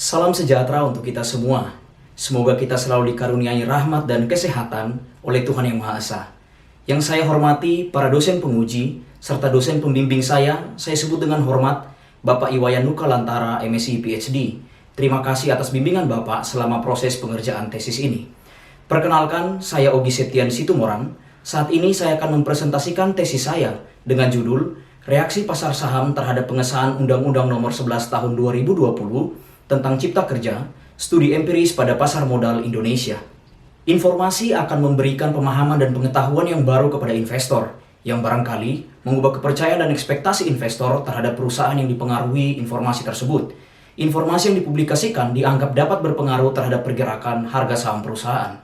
Salam sejahtera untuk kita semua. Semoga kita selalu dikaruniai rahmat dan kesehatan oleh Tuhan Yang Maha Esa. Yang saya hormati para dosen penguji serta dosen pembimbing saya sebut dengan hormat Bapak Iwayan Nuka Lantara, MSc PhD. Terima kasih atas bimbingan Bapak selama proses pengerjaan tesis ini. Perkenalkan, saya Ogi Septian Situmorang. Saat ini saya akan mempresentasikan tesis saya dengan judul Reaksi Pasar Saham terhadap Pengesahan Undang-Undang Nomor 11 Tahun 2020 tentang Cipta Kerja, Studi Empiris pada Pasar Modal Indonesia. Informasi akan memberikan pemahaman dan pengetahuan yang baru kepada investor, yang barangkali mengubah kepercayaan dan ekspektasi investor terhadap perusahaan yang dipengaruhi informasi tersebut. Informasi yang dipublikasikan dianggap dapat berpengaruh terhadap pergerakan harga saham perusahaan.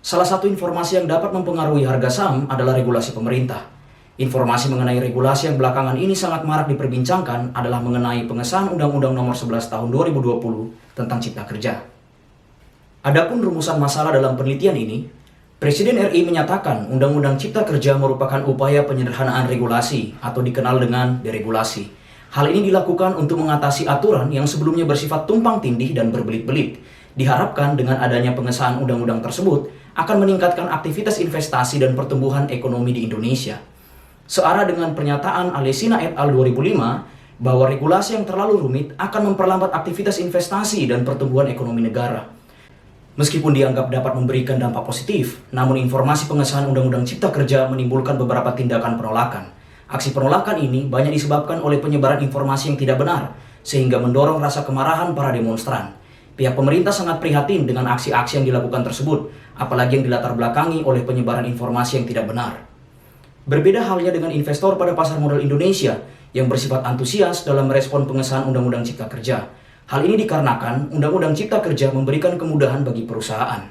Salah satu informasi yang dapat mempengaruhi harga saham adalah regulasi pemerintah. Informasi mengenai regulasi yang belakangan ini sangat marak diperbincangkan adalah mengenai pengesahan Undang-Undang Nomor 11 Tahun 2020 tentang Cipta Kerja. Adapun rumusan masalah dalam penelitian ini, Presiden RI menyatakan Undang-Undang Cipta Kerja merupakan upaya penyederhanaan regulasi atau dikenal dengan deregulasi. Hal ini dilakukan untuk mengatasi aturan yang sebelumnya bersifat tumpang tindih dan berbelit-belit. Diharapkan dengan adanya pengesahan undang-undang tersebut akan meningkatkan aktivitas investasi dan pertumbuhan ekonomi di Indonesia. Searah dengan pernyataan Alesina et al. 2005 bahwa regulasi yang terlalu rumit akan memperlambat aktivitas investasi dan pertumbuhan ekonomi negara. Meskipun dianggap dapat memberikan dampak positif, namun informasi pengesahan Undang-Undang Cipta Kerja menimbulkan beberapa tindakan penolakan. Aksi penolakan ini banyak disebabkan oleh penyebaran informasi yang tidak benar, sehingga mendorong rasa kemarahan para demonstran. Pihak pemerintah sangat prihatin dengan aksi-aksi yang dilakukan tersebut, apalagi yang dilatar belakangi oleh penyebaran informasi yang tidak benar. Berbeda halnya dengan investor pada pasar modal Indonesia yang bersifat antusias dalam merespon pengesahan Undang-Undang Cipta Kerja. Hal ini dikarenakan Undang-Undang Cipta Kerja memberikan kemudahan bagi perusahaan.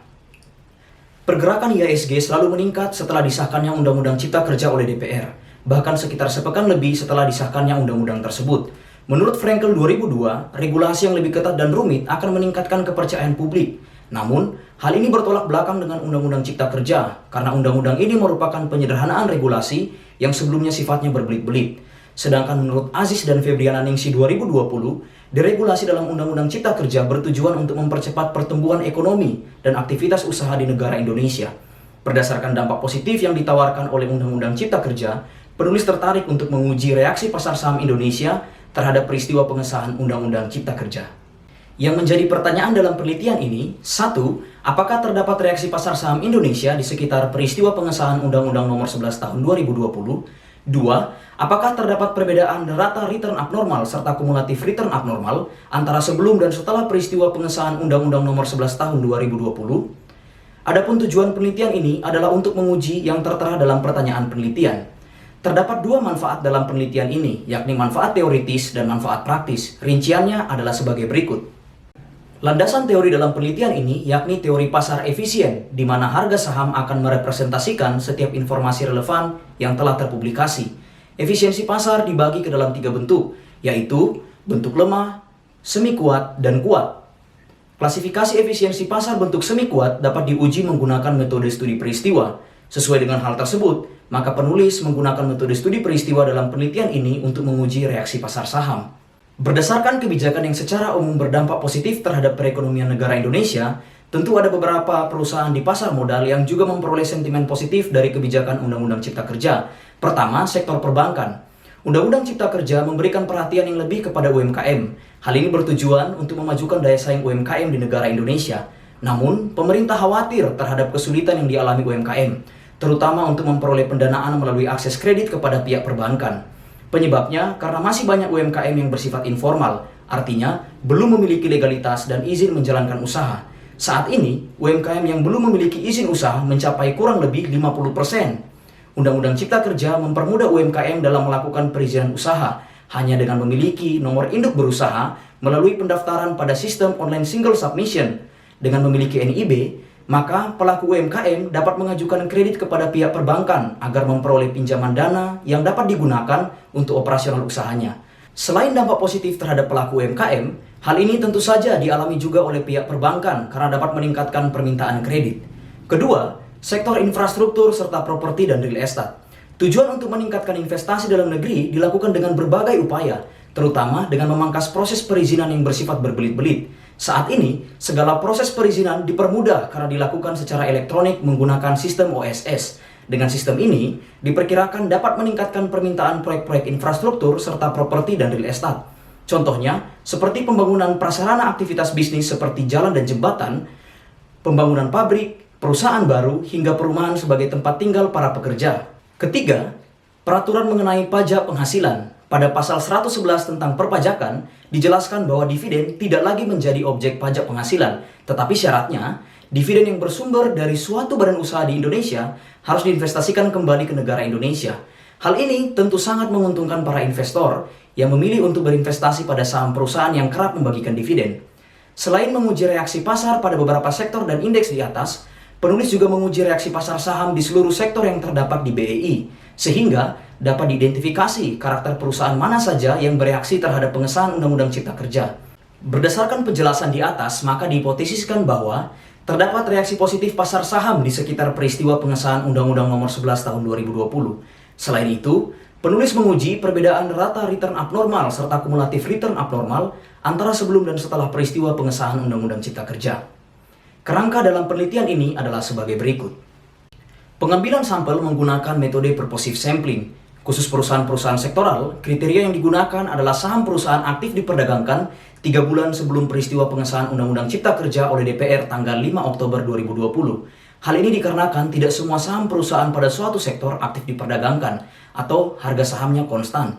Pergerakan IHSG selalu meningkat setelah disahkannya Undang-Undang Cipta Kerja oleh DPR, bahkan sekitar sepekan lebih setelah disahkannya undang-undang tersebut. Menurut Frankel 2002, regulasi yang lebih ketat dan rumit akan meningkatkan kepercayaan publik. Namun, hal ini bertolak belakang dengan Undang-Undang Cipta Kerja, karena undang-undang ini merupakan penyederhanaan regulasi yang sebelumnya sifatnya berbelit-belit. Sedangkan menurut Aziz dan Febriana Ningsih 2020, deregulasi dalam Undang-Undang Cipta Kerja bertujuan untuk mempercepat pertumbuhan ekonomi dan aktivitas usaha di negara Indonesia. Berdasarkan dampak positif yang ditawarkan oleh Undang-Undang Cipta Kerja, penulis tertarik untuk menguji reaksi pasar saham Indonesia terhadap peristiwa pengesahan Undang-Undang Cipta Kerja. Yang menjadi pertanyaan dalam penelitian ini, 1. Apakah terdapat reaksi pasar saham Indonesia di sekitar peristiwa pengesahan Undang-Undang Nomor 11 Tahun 2020? 2. Apakah terdapat perbedaan rata return abnormal serta kumulatif return abnormal antara sebelum dan setelah peristiwa pengesahan Undang-Undang Nomor 11 Tahun 2020? Adapun tujuan penelitian ini adalah untuk menguji yang tertera dalam pertanyaan penelitian. Terdapat dua manfaat dalam penelitian ini, yakni manfaat teoritis dan manfaat praktis. Rinciannya adalah sebagai berikut. Landasan teori dalam penelitian ini yakni teori pasar efisien, di mana harga saham akan merepresentasikan setiap informasi relevan yang telah terpublikasi. Efisiensi pasar dibagi ke dalam 3 bentuk, yaitu bentuk lemah, semi kuat, dan kuat. Klasifikasi efisiensi pasar bentuk semi kuat dapat diuji menggunakan metode studi peristiwa. Sesuai dengan hal tersebut, maka penulis menggunakan metode studi peristiwa dalam penelitian ini untuk menguji reaksi pasar saham. Berdasarkan kebijakan yang secara umum berdampak positif terhadap perekonomian negara Indonesia, tentu ada beberapa perusahaan di pasar modal yang juga memperoleh sentimen positif dari kebijakan Undang-Undang Cipta Kerja. Pertama, sektor perbankan. Undang-Undang Cipta Kerja memberikan perhatian yang lebih kepada UMKM. Hal ini bertujuan untuk memajukan daya saing UMKM di negara Indonesia. Namun, pemerintah khawatir terhadap kesulitan yang dialami UMKM, terutama untuk memperoleh pendanaan melalui akses kredit kepada pihak perbankan. Penyebabnya karena masih banyak UMKM yang bersifat informal, artinya belum memiliki legalitas dan izin menjalankan usaha. Saat ini, UMKM yang belum memiliki izin usaha mencapai kurang lebih 50%. Undang-Undang Cipta Kerja mempermudah UMKM dalam melakukan perizinan usaha, hanya dengan memiliki nomor induk berusaha melalui pendaftaran pada sistem online single submission. Dengan memiliki NIB, maka pelaku UMKM dapat mengajukan kredit kepada pihak perbankan agar memperoleh pinjaman dana yang dapat digunakan untuk operasional usahanya. Selain dampak positif terhadap pelaku UMKM, hal ini tentu saja dialami juga oleh pihak perbankan karena dapat meningkatkan permintaan kredit. Kedua, sektor infrastruktur serta properti dan real estate. Tujuan untuk meningkatkan investasi dalam negeri dilakukan dengan berbagai upaya, terutama dengan memangkas proses perizinan yang bersifat berbelit-belit. Saat ini, segala proses perizinan dipermudah karena dilakukan secara elektronik menggunakan sistem OSS. Dengan sistem ini, diperkirakan dapat meningkatkan permintaan proyek-proyek infrastruktur serta properti dan real estate. Contohnya, seperti pembangunan prasarana aktivitas bisnis seperti jalan dan jembatan, pembangunan pabrik, perusahaan baru, hingga perumahan sebagai tempat tinggal para pekerja. Ketiga, peraturan mengenai pajak penghasilan. Pada pasal 111 tentang perpajakan, dijelaskan bahwa dividen tidak lagi menjadi objek pajak penghasilan, tetapi syaratnya, dividen yang bersumber dari suatu badan usaha di Indonesia harus diinvestasikan kembali ke negara Indonesia. Hal ini tentu sangat menguntungkan para investor yang memilih untuk berinvestasi pada saham perusahaan yang kerap membagikan dividen. Selain menguji reaksi pasar pada beberapa sektor dan indeks di atas, penulis juga menguji reaksi pasar saham di seluruh sektor yang terdapat di BEI, sehingga dapat diidentifikasi karakter perusahaan mana saja yang bereaksi terhadap pengesahan Undang-Undang Cipta Kerja. Berdasarkan penjelasan di atas, maka dihipotesiskan bahwa terdapat reaksi positif pasar saham di sekitar peristiwa pengesahan Undang-Undang Nomor 11 Tahun 2020. Selain itu, penulis menguji perbedaan rata return abnormal serta kumulatif return abnormal antara sebelum dan setelah peristiwa pengesahan Undang-Undang Cipta Kerja. Kerangka dalam penelitian ini adalah sebagai berikut. Pengambilan sampel menggunakan metode purposive sampling. Khusus perusahaan-perusahaan sektoral, kriteria yang digunakan adalah saham perusahaan aktif diperdagangkan 3 bulan sebelum peristiwa pengesahan Undang-Undang Cipta Kerja oleh DPR tanggal 5 Oktober 2020. Hal ini dikarenakan tidak semua saham perusahaan pada suatu sektor aktif diperdagangkan atau harga sahamnya konstan.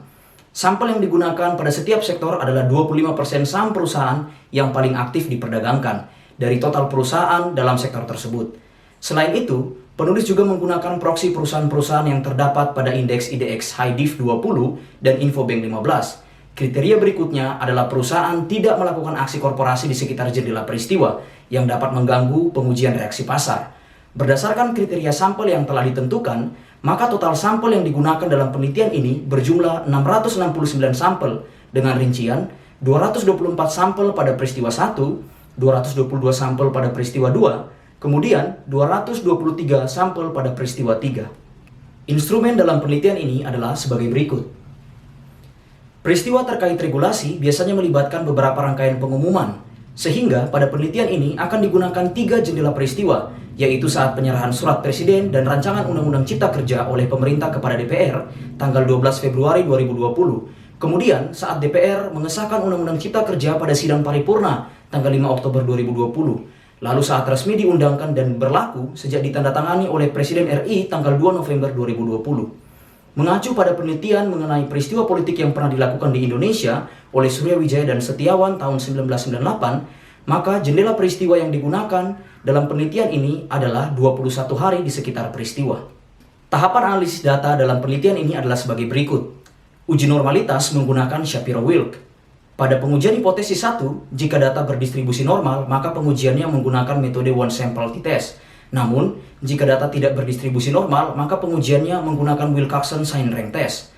Sampel yang digunakan pada setiap sektor adalah 25% saham perusahaan yang paling aktif diperdagangkan dari total perusahaan dalam sektor tersebut. Selain itu, penulis juga menggunakan proksi perusahaan-perusahaan yang terdapat pada indeks IDX High Div 20 dan Infobank 15. Kriteria berikutnya adalah perusahaan tidak melakukan aksi korporasi di sekitar jendela peristiwa yang dapat mengganggu pengujian reaksi pasar. Berdasarkan kriteria sampel yang telah ditentukan, maka total sampel yang digunakan dalam penelitian ini berjumlah 669 sampel dengan rincian 224 sampel pada peristiwa 1, 222 sampel pada peristiwa 2, kemudian 223 sampel pada peristiwa 3. Instrumen dalam penelitian ini adalah sebagai berikut. Peristiwa terkait regulasi biasanya melibatkan beberapa rangkaian pengumuman, sehingga pada penelitian ini akan digunakan 3 jendela peristiwa, yaitu saat penyerahan surat presiden dan rancangan Undang-Undang Cipta Kerja oleh pemerintah kepada DPR tanggal 12 Februari 2020. Kemudian saat DPR mengesahkan Undang-Undang Cipta Kerja pada sidang paripurna tanggal 5 Oktober 2020. Lalu saat resmi diundangkan dan berlaku sejak ditandatangani oleh Presiden RI tanggal 2 November 2020. Mengacu pada penelitian mengenai peristiwa politik yang pernah dilakukan di Indonesia oleh Surya Wijaya dan Setiawan tahun 1998, maka jendela peristiwa yang digunakan dalam penelitian ini adalah 21 hari di sekitar peristiwa. Tahapan analisis data dalam penelitian ini adalah sebagai berikut. Uji normalitas menggunakan Shapiro-Wilk. Pada pengujian hipotesis 1, jika data berdistribusi normal, maka pengujiannya menggunakan metode one sample t-test. Namun, jika data tidak berdistribusi normal, maka pengujiannya menggunakan Wilcoxon Sign Rank Test.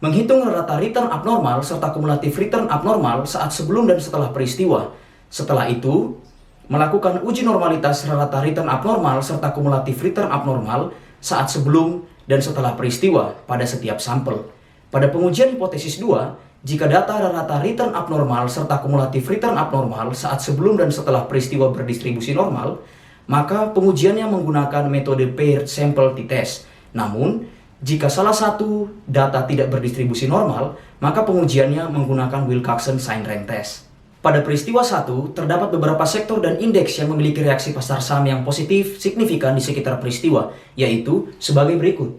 Menghitung rata return abnormal serta kumulatif return abnormal saat sebelum dan setelah peristiwa. Setelah itu, melakukan uji normalitas rata return abnormal serta kumulatif return abnormal saat sebelum dan setelah peristiwa pada setiap sampel. Pada pengujian hipotesis 2, jika data rata return abnormal serta kumulatif return abnormal saat sebelum dan setelah peristiwa berdistribusi normal, maka pengujiannya menggunakan metode paired sample t-test. Namun, jika salah satu data tidak berdistribusi normal, maka pengujiannya menggunakan Wilcoxon Sign Rank Test. Pada peristiwa 1, terdapat beberapa sektor dan indeks yang memiliki reaksi pasar saham yang positif signifikan di sekitar peristiwa, yaitu sebagai berikut.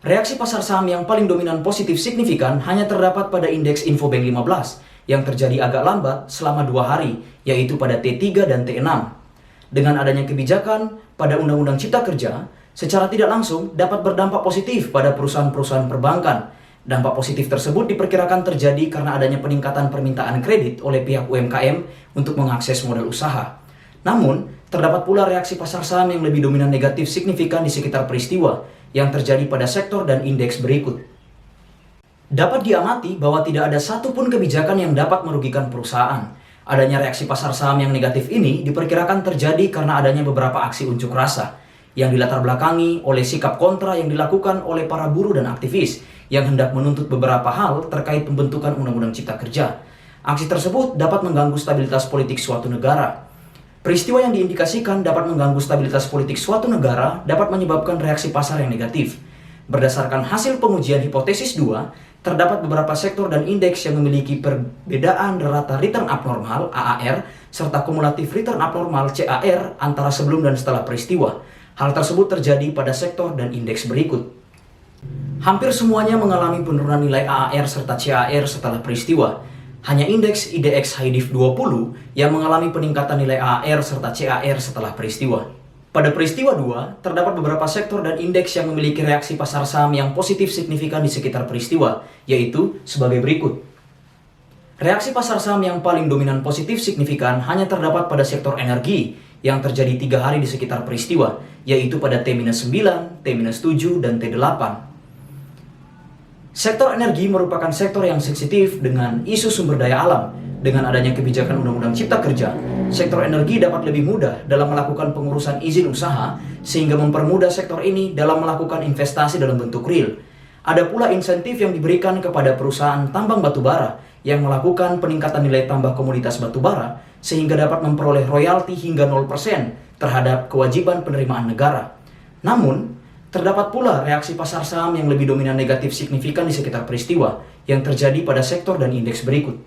Reaksi pasar saham yang paling dominan positif signifikan hanya terdapat pada indeks Infobank 15 yang terjadi agak lambat selama 2 hari, yaitu pada T3 dan T6. Dengan adanya kebijakan pada Undang-Undang Cipta Kerja, secara tidak langsung dapat berdampak positif pada perusahaan-perusahaan perbankan. Dampak positif tersebut diperkirakan terjadi karena adanya peningkatan permintaan kredit oleh pihak UMKM untuk mengakses modal usaha. Namun, terdapat pula reaksi pasar saham yang lebih dominan negatif signifikan di sekitar peristiwa yang terjadi pada sektor dan indeks berikut. Dapat diamati bahwa tidak ada satupun kebijakan yang dapat merugikan perusahaan. Adanya reaksi pasar saham yang negatif ini diperkirakan terjadi karena adanya beberapa aksi unjuk rasa yang dilatar belakangi oleh sikap kontra yang dilakukan oleh para buruh dan aktivis yang hendak menuntut beberapa hal terkait pembentukan Undang-Undang Cipta Kerja. Aksi tersebut dapat mengganggu stabilitas politik suatu negara. Peristiwa yang diindikasikan dapat mengganggu stabilitas politik suatu negara dapat menyebabkan reaksi pasar yang negatif. Berdasarkan hasil pengujian hipotesis 2, terdapat beberapa sektor dan indeks yang memiliki perbedaan rata return abnormal (AAR) serta kumulatif return abnormal (CAR) antara sebelum dan setelah peristiwa. Hal tersebut terjadi pada sektor dan indeks berikut. Hampir semuanya mengalami penurunan nilai AAR serta CAR setelah peristiwa. Hanya indeks IDX High-Div 20 yang mengalami peningkatan nilai AAR serta CAR setelah peristiwa. Pada peristiwa 2, terdapat beberapa sektor dan indeks yang memiliki reaksi pasar saham yang positif signifikan di sekitar peristiwa, yaitu sebagai berikut. Reaksi pasar saham yang paling dominan positif signifikan hanya terdapat pada sektor energi yang terjadi 3 hari di sekitar peristiwa, yaitu pada T-9, T-7, dan T8. Sektor energi merupakan sektor yang sensitif dengan isu sumber daya alam. Dengan adanya kebijakan Undang-Undang Cipta Kerja, sektor energi dapat lebih mudah dalam melakukan pengurusan izin usaha, sehingga mempermudah sektor ini dalam melakukan investasi dalam bentuk real. Ada pula insentif yang diberikan kepada perusahaan tambang batubara yang melakukan peningkatan nilai tambah komoditas batubara, sehingga dapat memperoleh royalti hingga 0% terhadap kewajiban penerimaan negara. Namun, terdapat pula reaksi pasar saham yang lebih dominan negatif signifikan di sekitar peristiwa yang terjadi pada sektor dan indeks berikut.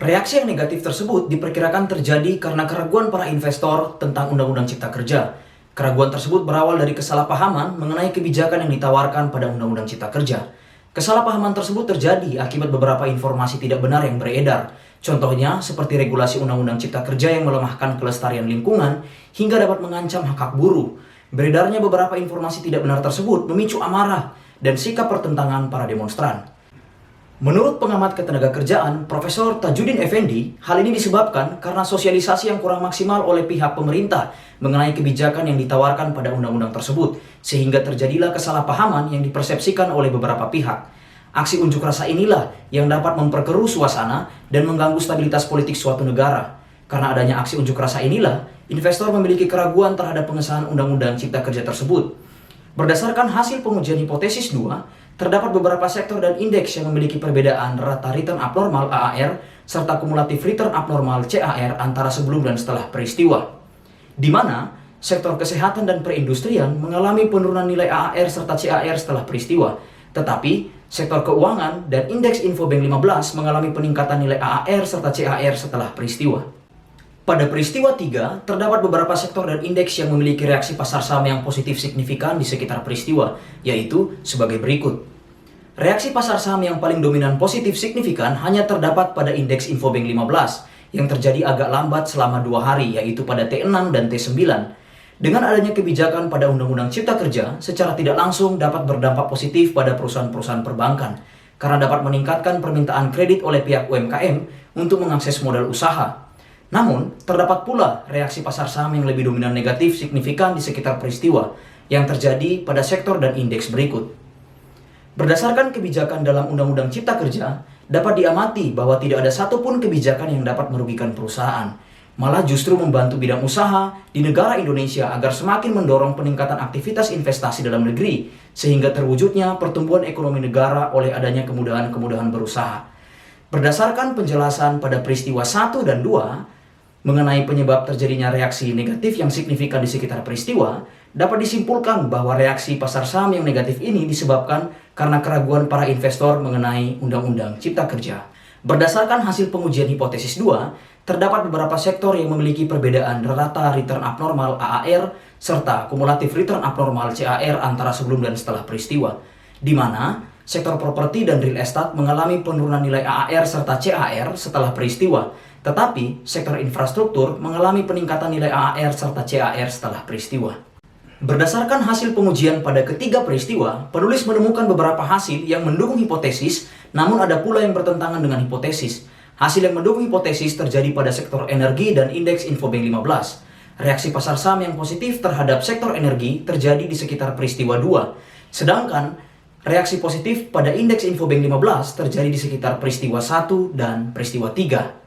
Reaksi yang negatif tersebut diperkirakan terjadi karena keraguan para investor tentang Undang-Undang Cipta Kerja. Keraguan tersebut berawal dari kesalahpahaman mengenai kebijakan yang ditawarkan pada Undang-Undang Cipta Kerja. Kesalahpahaman tersebut terjadi akibat beberapa informasi tidak benar yang beredar. Contohnya seperti regulasi Undang-Undang Cipta Kerja yang melemahkan kelestarian lingkungan hingga dapat mengancam hak buruh. Beredarnya beberapa informasi tidak benar tersebut memicu amarah dan sikap pertentangan para demonstran. Menurut pengamat ketenagakerjaan Profesor Tajudin Effendi, hal ini disebabkan karena sosialisasi yang kurang maksimal oleh pihak pemerintah mengenai kebijakan yang ditawarkan pada undang-undang tersebut, sehingga terjadilah kesalahpahaman yang dipersepsikan oleh beberapa pihak. Aksi unjuk rasa inilah yang dapat memperkeruh suasana dan mengganggu stabilitas politik suatu negara. Karena adanya aksi unjuk rasa inilah, investor memiliki keraguan terhadap pengesahan Undang-Undang Cipta Kerja tersebut. Berdasarkan hasil pengujian hipotesis 2, terdapat beberapa sektor dan indeks yang memiliki perbedaan rata return abnormal (AAR) serta kumulatif return abnormal (CAR) antara sebelum dan setelah peristiwa. Di mana sektor kesehatan dan perindustrian mengalami penurunan nilai AAR serta CAR setelah peristiwa, tetapi sektor keuangan dan indeks Infobank 15 mengalami peningkatan nilai AAR serta CAR setelah peristiwa. Pada peristiwa 3, terdapat beberapa sektor dan indeks yang memiliki reaksi pasar saham yang positif signifikan di sekitar peristiwa, yaitu sebagai berikut. Reaksi pasar saham yang paling dominan positif signifikan hanya terdapat pada indeks Infobank 15, yang terjadi agak lambat selama 2 hari, yaitu pada T6 dan T9. Dengan adanya kebijakan pada Undang-Undang Cipta Kerja, secara tidak langsung dapat berdampak positif pada perusahaan-perusahaan perbankan, karena dapat meningkatkan permintaan kredit oleh pihak UMKM untuk mengakses modal usaha. Namun, terdapat pula reaksi pasar saham yang lebih dominan negatif signifikan di sekitar peristiwa yang terjadi pada sektor dan indeks berikut. Berdasarkan kebijakan dalam Undang-Undang Cipta Kerja, dapat diamati bahwa tidak ada satupun kebijakan yang dapat merugikan perusahaan. Malah justru membantu bidang usaha di negara Indonesia agar semakin mendorong peningkatan aktivitas investasi dalam negeri, sehingga terwujudnya pertumbuhan ekonomi negara oleh adanya kemudahan-kemudahan berusaha. Berdasarkan penjelasan pada peristiwa 1 dan 2, mengenai penyebab terjadinya reaksi negatif yang signifikan di sekitar peristiwa, dapat disimpulkan bahwa reaksi pasar saham yang negatif ini disebabkan karena keraguan para investor mengenai Undang-Undang Cipta Kerja. Berdasarkan hasil pengujian hipotesis 2, terdapat beberapa sektor yang memiliki perbedaan rata return abnormal (AAR) serta kumulatif return abnormal (CAR) antara sebelum dan setelah peristiwa, di mana sektor properti dan real estate mengalami penurunan nilai AAR serta CAR setelah peristiwa, tetapi sektor infrastruktur mengalami peningkatan nilai AAR serta CAR setelah peristiwa. Berdasarkan hasil pengujian pada ketiga peristiwa, penulis menemukan beberapa hasil yang mendukung hipotesis, namun ada pula yang bertentangan dengan hipotesis. Hasil yang mendukung hipotesis terjadi pada sektor energi dan indeks Infobank 15. Reaksi pasar saham yang positif terhadap sektor energi terjadi di sekitar peristiwa 2. Sedangkan reaksi positif pada indeks Infobank 15 terjadi di sekitar peristiwa 1 dan peristiwa 3.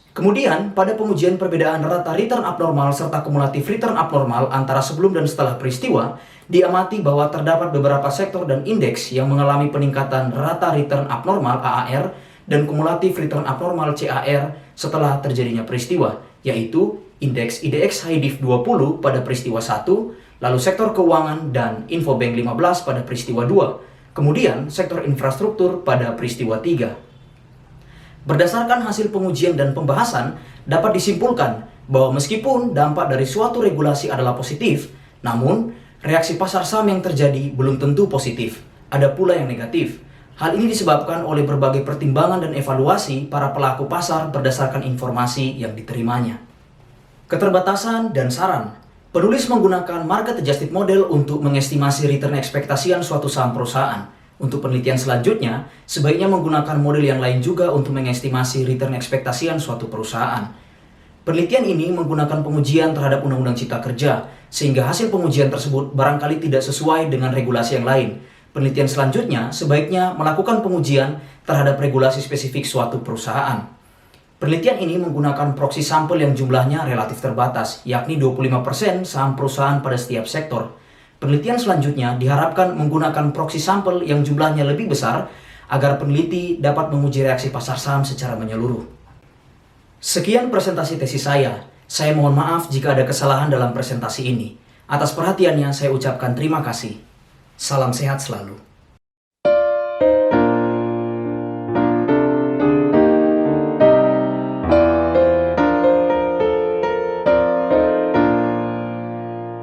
Kemudian, pada pengujian perbedaan rata return abnormal serta kumulatif return abnormal antara sebelum dan setelah peristiwa, diamati bahwa terdapat beberapa sektor dan indeks yang mengalami peningkatan rata return abnormal (AAR) dan kumulatif return abnormal CAR setelah terjadinya peristiwa, yaitu indeks IDX High Div 20 pada peristiwa 1, lalu sektor keuangan dan Infobank 15 pada peristiwa 2, kemudian sektor infrastruktur pada peristiwa 3. Berdasarkan hasil pengujian dan pembahasan, dapat disimpulkan bahwa meskipun dampak dari suatu regulasi adalah positif, namun reaksi pasar saham yang terjadi belum tentu positif. Ada pula yang negatif. Hal ini disebabkan oleh berbagai pertimbangan dan evaluasi para pelaku pasar berdasarkan informasi yang diterimanya. Keterbatasan dan saran. Penulis menggunakan market adjusted model untuk mengestimasi return ekspektasian suatu saham perusahaan. Untuk penelitian selanjutnya, sebaiknya menggunakan model yang lain juga untuk mengestimasi return ekspektasian suatu perusahaan. Penelitian ini menggunakan pengujian terhadap Undang-Undang Cipta Kerja, sehingga hasil pengujian tersebut barangkali tidak sesuai dengan regulasi yang lain. Penelitian selanjutnya sebaiknya melakukan pengujian terhadap regulasi spesifik suatu perusahaan. Penelitian ini menggunakan proxy sampel yang jumlahnya relatif terbatas, yakni 25% saham perusahaan pada setiap sektor. Penelitian selanjutnya diharapkan menggunakan proxy sampel yang jumlahnya lebih besar agar peneliti dapat menguji reaksi pasar saham secara menyeluruh. Sekian presentasi tesis saya. Saya mohon maaf jika ada kesalahan dalam presentasi ini. Atas perhatiannya saya ucapkan terima kasih. Salam sehat selalu.